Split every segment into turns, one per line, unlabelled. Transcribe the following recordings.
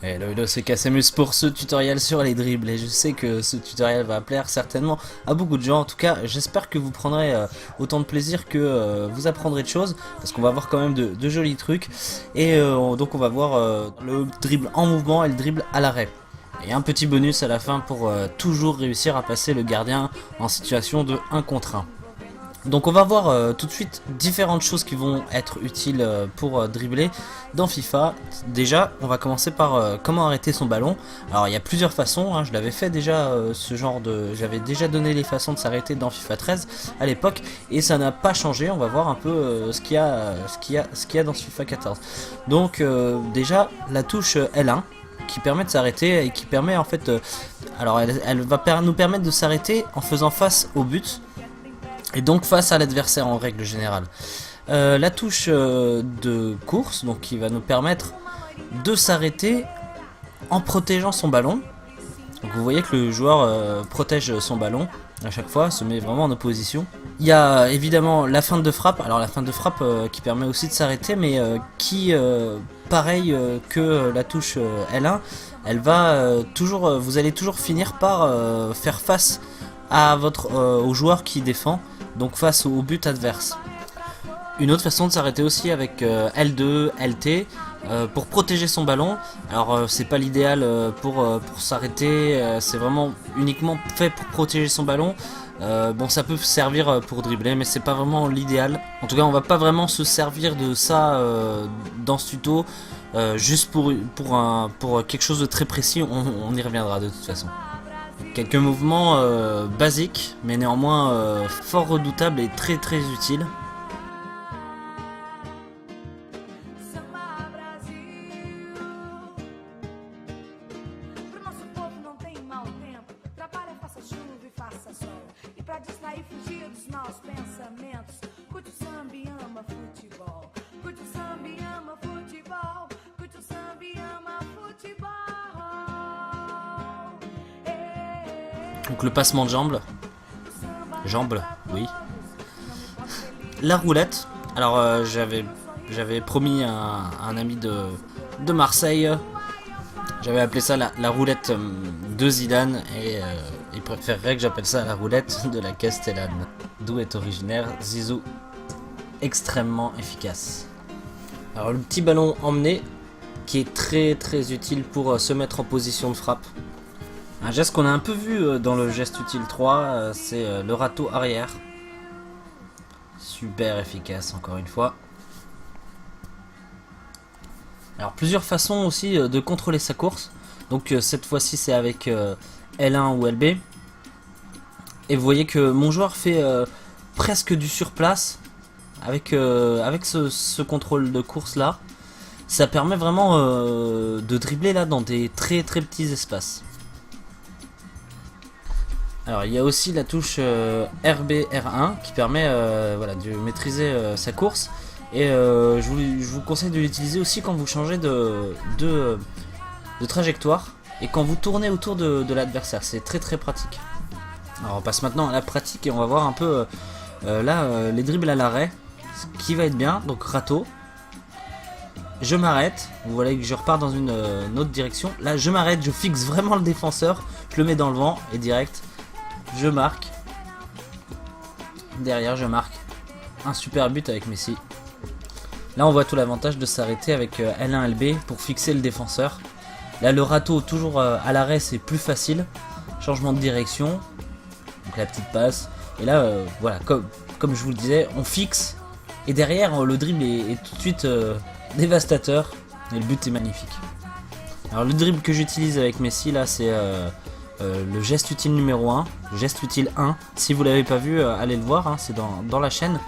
Hello, c'est Casemus pour ce tutoriel sur les dribbles et je sais que ce tutoriel va plaire certainement à beaucoup de gens. En tout cas, j'espère que vous prendrez autant de plaisir que vous apprendrez de choses parce qu'on va voir quand même de jolis trucs et donc on va voir le dribble en mouvement et le dribble à l'arrêt. Et un petit bonus à la fin pour toujours réussir à passer le gardien en situation de 1 contre 1. Donc on va voir tout de suite différentes choses qui vont être utiles pour dribbler dans FIFA. Déjà on va commencer par comment arrêter son ballon. Alors il y a plusieurs façons, hein. Je l'avais fait déjà ce genre de... J'avais déjà donné les façons de s'arrêter dans FIFA 13 à l'époque et ça n'a pas changé. On va voir un peu ce qu'il y a dans FIFA 14. Donc déjà la touche L1 qui permet de s'arrêter et qui permet en fait... alors elle va nous permettre de s'arrêter en faisant face au but. Et donc face à l'adversaire en règle générale. La touche de course, donc qui va nous permettre de s'arrêter en protégeant son ballon. Donc vous voyez que le joueur protège son ballon à chaque fois, se met vraiment en opposition. Il y a évidemment la feinte de frappe, alors la feinte de frappe qui permet aussi de s'arrêter, mais qui, pareil que la touche L1, elle va toujours, vous allez toujours finir par faire face à au joueur qui défend, donc face au but adverse. Une autre façon de s'arrêter aussi avec L2, LT pour protéger son ballon. Alors c'est pas l'idéal pour s'arrêter, c'est vraiment uniquement fait pour protéger son ballon. Bon, ça peut servir pour dribbler, mais c'est pas vraiment l'idéal. En tout cas, on va pas vraiment se servir de ça dans ce tuto, juste pour quelque chose de très précis. On y reviendra de toute façon. Quelques mouvements basiques, mais néanmoins fort redoutables et très utiles. Donc le passement de jambes, oui. La roulette. Alors j'avais promis à un ami de Marseille, j'avais appelé ça la roulette de Zidane et il préférerait que j'appelle ça la roulette de la Castellane, d'où est originaire Zizou. Extrêmement efficace. Alors le petit ballon emmené qui est très utile pour se mettre en position de frappe. Un geste qu'on a un peu vu dans le geste utile 3, c'est le râteau arrière. Super efficace encore une fois. Alors plusieurs façons aussi de contrôler sa course. Donc cette fois-ci c'est avec L1 ou LB. Et vous voyez que mon joueur fait presque du surplace avec ce contrôle de course là. Ça permet vraiment de dribbler là dans des très petits espaces. Alors il y a aussi la touche RB-R1 qui permet voilà, de maîtriser sa course. Et je vous conseille de l'utiliser aussi quand vous changez de trajectoire et quand vous tournez autour de l'adversaire. C'est très pratique. Alors on passe maintenant à la pratique et on va voir un peu les dribbles à l'arrêt, ce qui va être bien. Donc râteau. Je m'arrête, vous voyez que je repars dans une autre direction. Là je m'arrête, je fixe vraiment le défenseur, je le mets dans le vent et direct. Je marque. Derrière, je marque un super but avec Messi. Là, on voit tout l'avantage de s'arrêter avec L1, LB pour fixer le défenseur. Là, le râteau, toujours à l'arrêt, c'est plus facile. Changement de direction. Donc la petite passe. Et là, voilà, comme je vous le disais, on fixe. Et derrière, le dribble est tout de suite dévastateur. Et le but est magnifique. Alors, le dribble que j'utilise avec Messi, là, c'est... le geste utile numéro 1, le geste utile 1. Si vous l'avez pas vu, allez le voir, hein, c'est dans la chaîne.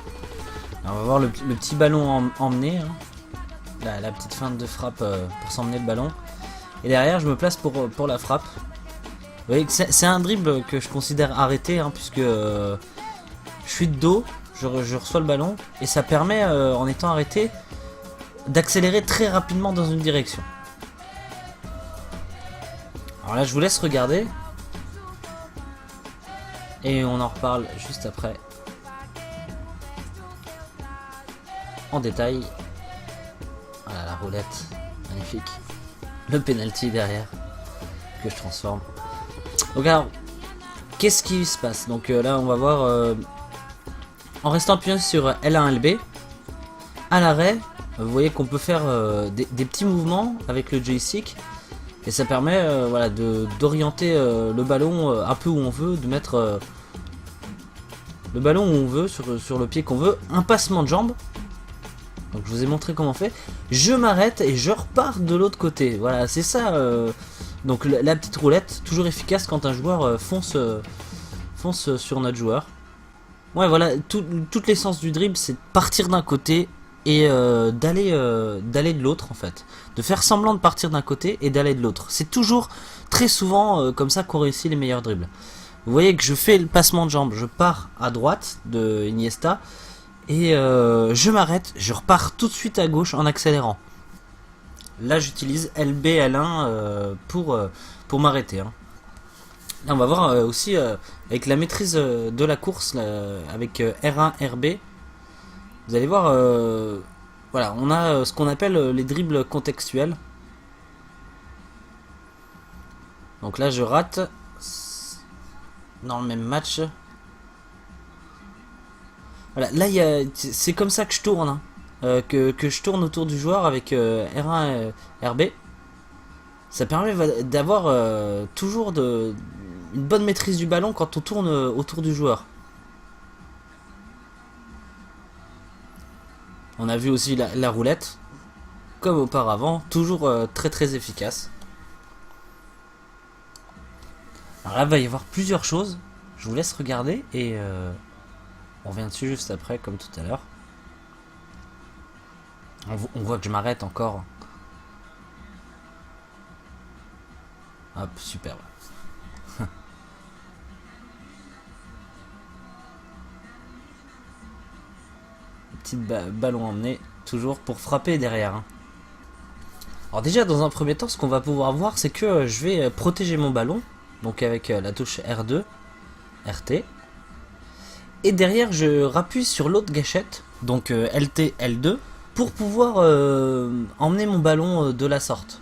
Alors on va voir le petit ballon emmené, hein. La petite feinte de frappe pour s'emmener le ballon. Et derrière, je me place pour la frappe. Vous voyez que c'est un dribble que je considère arrêté, hein, puisque je suis de dos, je reçois le ballon, et ça permet, en étant arrêté, d'accélérer très rapidement dans une direction. Alors là, je vous laisse regarder. Et on en reparle juste après. En détail. Voilà la roulette. Magnifique. le penalty derrière que je transforme. Donc alors, qu'est-ce qui se passe? Donc là on va voir en restant appuyé sur L1 LB à l'arrêt, vous voyez qu'on peut faire des petits mouvements avec le joystick et ça permet voilà, d'orienter le ballon un peu où on veut, de mettre le ballon où on veut, sur le pied qu'on veut. Un passement de jambe. Donc je vous ai montré comment on fait. Je m'arrête et je repars de l'autre côté. Voilà, c'est ça. Donc la petite roulette, toujours efficace quand un joueur fonce sur notre joueur. Ouais, voilà, toute l'essence du dribble, c'est de partir d'un côté et d'aller de l'autre en fait. De faire semblant de partir d'un côté et d'aller de l'autre. C'est toujours, très souvent, comme ça qu'on réussit les meilleurs dribbles. Vous voyez que je fais le passement de jambe, je pars à droite de Iniesta et je m'arrête, je repars tout de suite à gauche en accélérant. Là j'utilise LB L1 pour m'arrêter. Hein. Là on va voir aussi avec la maîtrise de la course, là, avec R1 RB. Vous allez voir, voilà, on a ce qu'on appelle les dribbles contextuels. Donc là je rate dans le même match. Voilà, là c'est comme ça que je tourne, hein. Que je tourne autour du joueur avec R1 RB. Ça permet d'avoir toujours une bonne maîtrise du ballon quand on tourne autour du joueur. On a vu aussi la roulette, comme auparavant, toujours très très efficace. Alors là, il va y avoir plusieurs choses. Je vous laisse regarder et on revient dessus juste après, comme tout à l'heure. On voit que je m'arrête encore. Hop, super. Petit ballon emmené, toujours pour frapper derrière. Hein. Alors déjà, dans un premier temps, ce qu'on va pouvoir voir, c'est que je vais protéger mon ballon. Donc avec la touche R2, RT. Et derrière, je rappuie sur l'autre gâchette, donc LT, L2, pour pouvoir emmener mon ballon de la sorte.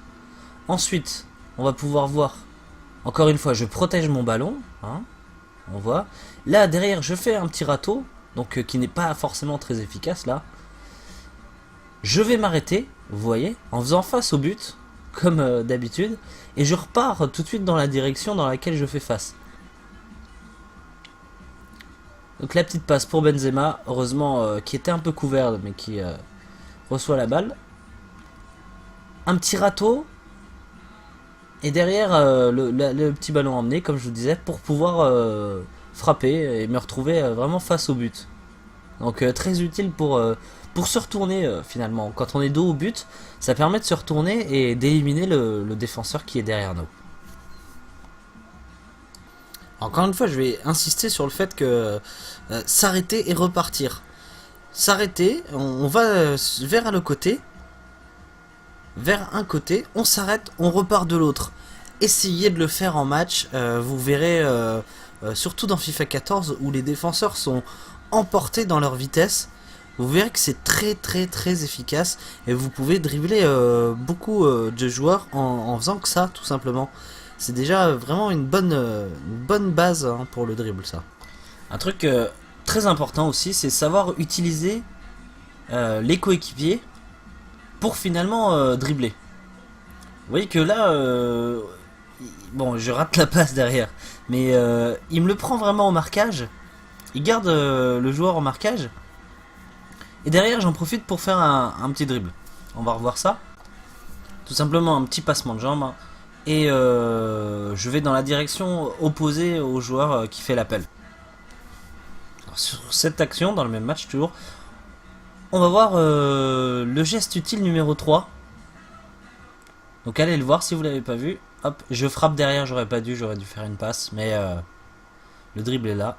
Ensuite, on va pouvoir voir, encore une fois, je protège mon ballon, hein, on voit. Là, derrière, je fais un petit râteau, donc qui n'est pas forcément très efficace, là. Je vais m'arrêter, vous voyez, en faisant face au but, comme d'habitude, et je repars tout de suite dans la direction dans laquelle je fais face. Donc la petite passe pour Benzema, heureusement qui était un peu couvert mais qui reçoit la balle. Un petit râteau et derrière le petit ballon emmené comme je vous disais pour pouvoir frapper et me retrouver vraiment face au but. Donc très utile pour se retourner finalement. Quand on est dos au but, ça permet de se retourner et d'éliminer le défenseur qui est derrière nous. Encore une fois, je vais insister sur le fait que s'arrêter et repartir. S'arrêter, on va vers le côté, vers un côté, on s'arrête, on repart de l'autre. Essayez de le faire en match, vous verrez, surtout dans FIFA 14 où les défenseurs sont emportés dans leur vitesse. Vous verrez que c'est très très très efficace et vous pouvez dribbler beaucoup de joueurs en faisant que ça tout simplement. C'est déjà vraiment une bonne base hein, pour le dribble ça. Un truc très important aussi c'est savoir utiliser les coéquipiers pour finalement dribbler. Vous voyez que là, bon je rate la passe derrière mais il me le prend vraiment au marquage. Il garde le joueur au marquage. Et derrière j'en profite pour faire un petit dribble. On va revoir ça. Tout simplement un petit passement de jambe. Et je vais dans la direction opposée au joueur qui fait l'appel. Sur cette action, dans le même match toujours, on va voir le geste utile numéro 3. Donc allez le voir si vous l'avez pas vu. Hop, je frappe derrière, j'aurais dû faire une passe. Mais le dribble est là.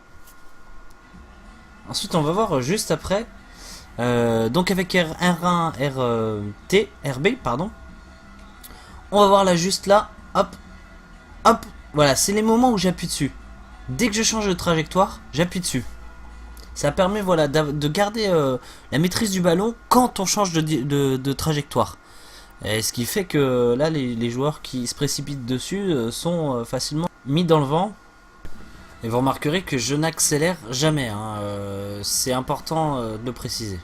Ensuite on va voir juste après. Donc avec R1, RT, RB, pardon. On va voir là juste là, hop, hop, voilà, c'est les moments où j'appuie dessus. Dès que je change de trajectoire, j'appuie dessus. Ça permet voilà, de garder la maîtrise du ballon quand on change de trajectoire. Et ce qui fait que là, les joueurs qui se précipitent dessus sont facilement mis dans le vent. Et vous remarquerez que je n'accélère jamais, hein. C'est important de le préciser.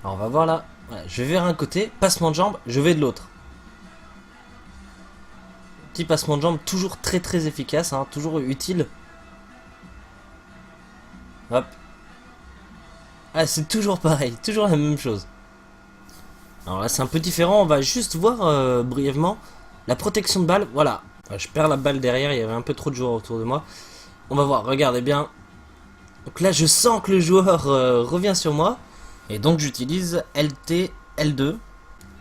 Alors on va voir là. Voilà, je vais vers un côté, passement de jambe, je vais de l'autre. Petit passement de jambe toujours très efficace, hein, toujours utile. Hop. Ah, c'est toujours pareil, toujours la même chose. Alors là c'est un peu différent, on va juste voir brièvement la protection de balle. Voilà, je perds la balle derrière, il y avait un peu trop de joueurs autour de moi. On va voir, regardez bien. Donc là je sens que le joueur revient sur moi. Et donc j'utilise LT, L2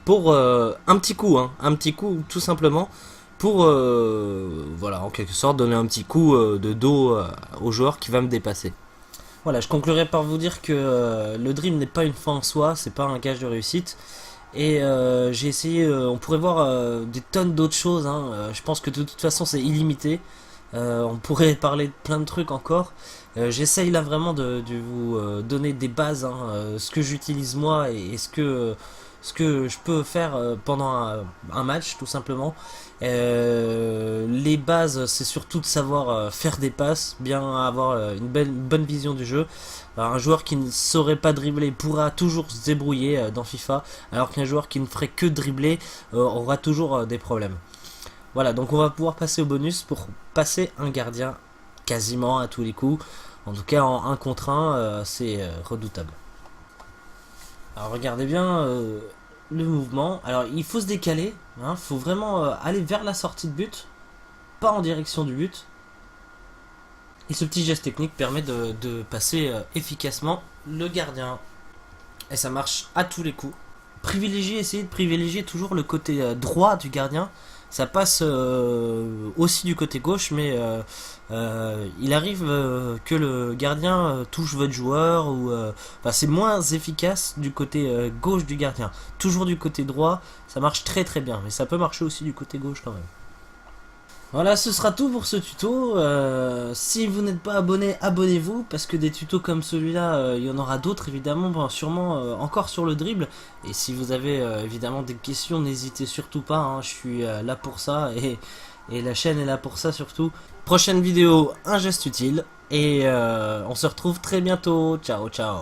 pour un petit coup, hein, un petit coup tout simplement. Pour, voilà, en quelque sorte donner un petit coup de dos au joueur qui va me dépasser. Voilà, je conclurai par vous dire que le dream n'est pas une fin en soi, c'est pas un gage de réussite. Et j'ai essayé, on pourrait voir des tonnes d'autres choses, hein. Je pense que de toute façon c'est illimité. On pourrait parler de plein de trucs encore. J'essaye là vraiment de vous donner des bases, hein, ce que j'utilise moi et ce que je peux faire pendant un match tout simplement. Les bases, c'est surtout de savoir faire des passes, bien avoir une bonne vision du jeu. Alors, un joueur qui ne saurait pas dribbler pourra toujours se débrouiller dans FIFA, alors qu'un joueur qui ne ferait que dribbler aura toujours des problèmes. Voilà, donc on va pouvoir passer au bonus pour passer un gardien quasiment à tous les coups. En tout cas en 1 contre 1, c'est redoutable. Alors regardez bien le mouvement. Alors il faut se décaler, hein, faut vraiment aller vers la sortie de but, pas en direction du but. Et ce petit geste technique permet de passer efficacement le gardien. Et ça marche à tous les coups. Essayez de privilégier toujours le côté droit du gardien. Ça passe aussi du côté gauche, mais il arrive que le gardien touche votre joueur, ou enfin, c'est moins efficace du côté gauche du gardien. Toujours du côté droit, ça marche très bien, mais ça peut marcher aussi du côté gauche quand même. Voilà, ce sera tout pour ce tuto. Si vous n'êtes pas abonné, abonnez-vous, parce que des tutos comme celui-là, il y en aura d'autres évidemment, bon, sûrement encore sur le dribble. Et si vous avez évidemment des questions, n'hésitez surtout pas, hein, je suis là pour ça, et la chaîne est là pour ça surtout. Prochaine vidéo, un geste utile, et on se retrouve très bientôt. Ciao ciao.